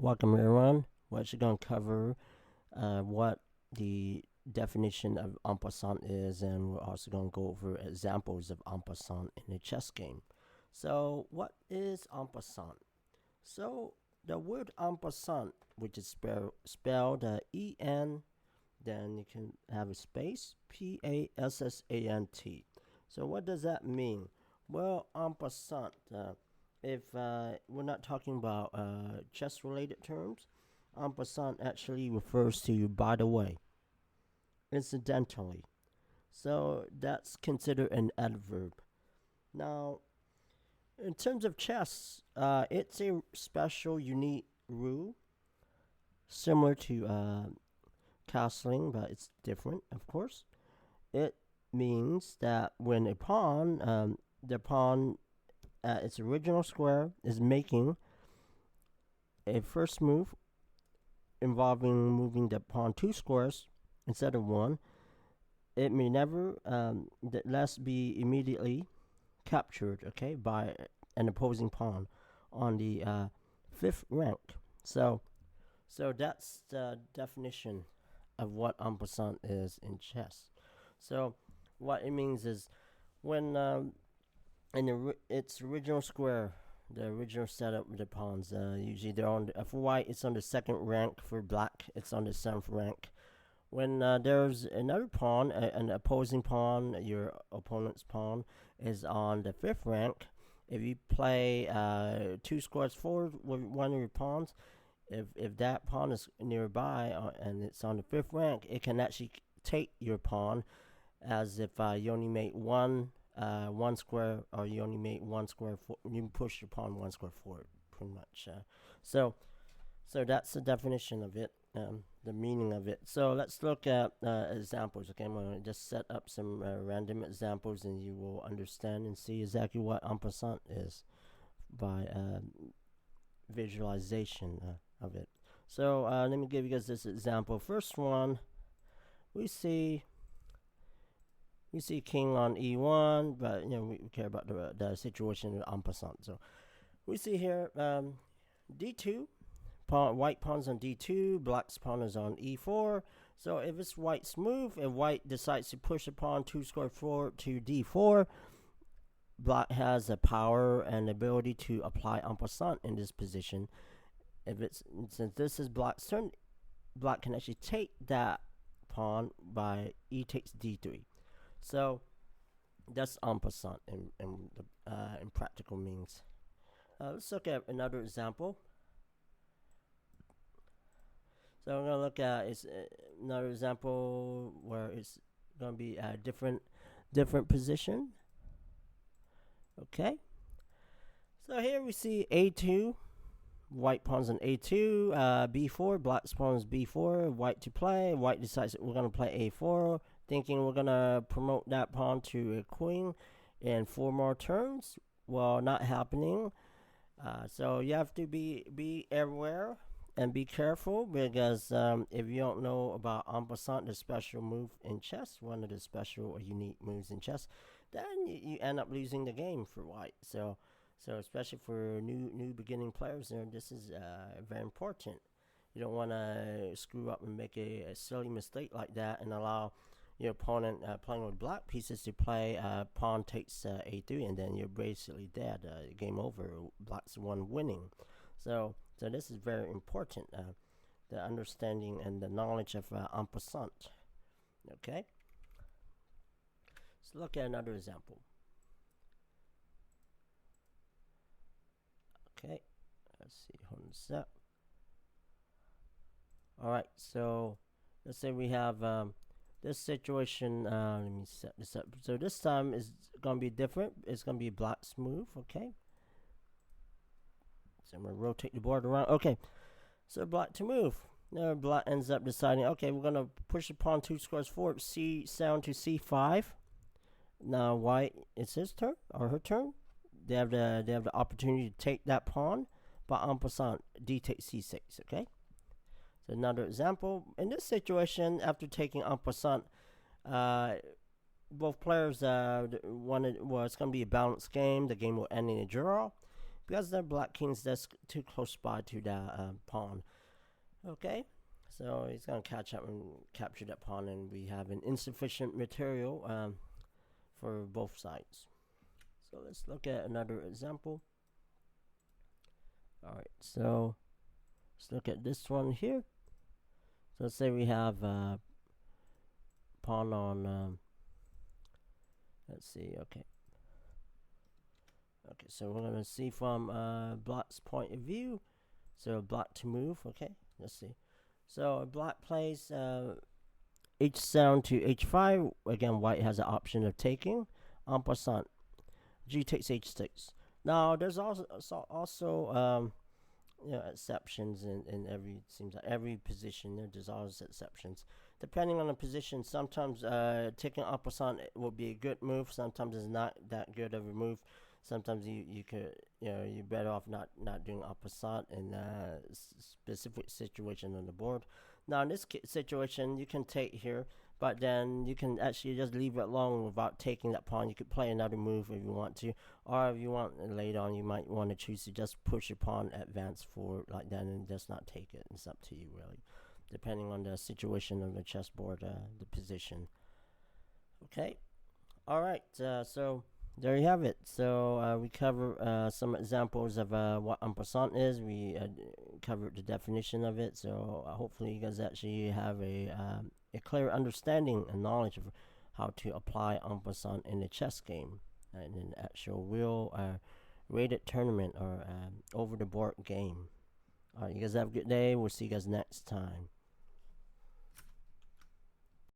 Welcome everyone. We're actually going to cover what the definition of en passant is, and we're also going to go over examples of en passant in a chess game. So, what is en passant? So, the word en passant, which is spelled E-N, then you can have a space, P-A-S-S-A-N-T. So, what does that mean? Well, en passant, if we're not talking about chess related terms, en passant actually refers to by the way, incidentally. So that's considered an adverb. Now, in terms of chess, it's a special, unique rule similar to castling, but it's different, of course. It means that when a pawn, the pawn at its original square is making a first move involving moving the pawn 2 squares instead of one, it may never less be immediately captured, okay, by an opposing pawn on the fifth rank. So that's the definition of what en passant is in chess. So what it means is when in its original square, the original setup of the pawns, usually they're on for white it's on the second rank, for black it's on the seventh rank. When there's another pawn, an opposing pawn, your opponent's pawn is on the fifth rank. If you play 2 squares forward with one of your pawns, if that pawn is nearby and it's on the fifth rank, it can actually take your pawn, as if you only made one square, or you only made one square. You push your pawn 1 square forward, pretty much. So that's the definition of it, the meaning of it. So let's look at examples. Okay, I'm going to just set up some random examples, and you will understand and see exactly what en passant is by visualization of it. So let me give you guys this example. First one, we see king on e1, but we care about the situation of en passant. So we see here d2. White pawn's on d2, black's pawn is on e4. So if it's white's move, if white decides to push a pawn 2 squares forward to d4, black has the power and ability to apply en passant in this position. Since this is black's turn, black can actually take that pawn by e takes d3. So that's en passant in practical means. Let's look at another example. So I'm going to look at another example where it's going to be a different position. Okay. So here we see a2. White pawn's on a2, b4. Black's pawn's b4. White to play. White decides that we're going to play a4, thinking we're going to promote that pawn to a queen in 4 more turns. Well, not happening. So you have to be aware and be careful, because if you don't know about en passant, the special move in chess, one of the special or unique moves in chess, then you end up losing the game for white. So especially for new beginning players, this is very important. You don't want to screw up and make a silly mistake like that and allow your opponent playing with black pieces to play pawn takes a3, and then you're basically dead. Game over. Black's the one winning. So this is very important, the understanding and the knowledge of en passant. Okay? Let's look at another example. Okay, let's see, hold on a sec. Alright, so let's say we have this situation. Let me set this up. So this time is going to be different. It's going to be black's move, okay? So I'm going to rotate the board around. Okay, so black to move. Now black ends up deciding, okay, we're going to push the pawn 2 squares forward, c7 to c5. Now white, it's his turn, or her turn. They have the opportunity to take that pawn, but en passant, d takes c6, okay? So another example. In this situation, after taking en passant, both players wanted, well, it's going to be a balanced game. The game will end in a draw. because the black king's just too close by to the pawn. Okay, so he's gonna catch up and capture that pawn, and we have an insufficient material for both sides. So let's look at another example. All right, so let's look at this one here. So let's say we have pawn on. Let's see. Okay. Okay, so we're gonna see from black's point of view. So black to move. Okay, let's see. So black plays h7 to h5. Again, white has the option of taking. En passant, g takes h6. Now there's also exceptions in every seems like every position. There's always exceptions depending on the position. Sometimes taking en passant will be a good move. Sometimes it's not that good of a move. Sometimes you could you're better off not doing en passant in a specific situation on the board. Now in this situation you can take here, but then you can actually just leave it alone without taking that pawn. You could play another move if you want to, or if you want later on you might want to choose to just push your pawn advance forward like that and just not take it. It's up to you really, depending on the situation of the chessboard, the position. Okay, all right. So there you have it. So we cover some examples of what en passant is. We covered the definition of it. So hopefully you guys actually have a clear understanding and knowledge of how to apply en passant in a chess game, in an actual real rated tournament or over the board game. All right, you guys have a good day. We'll see you guys next time.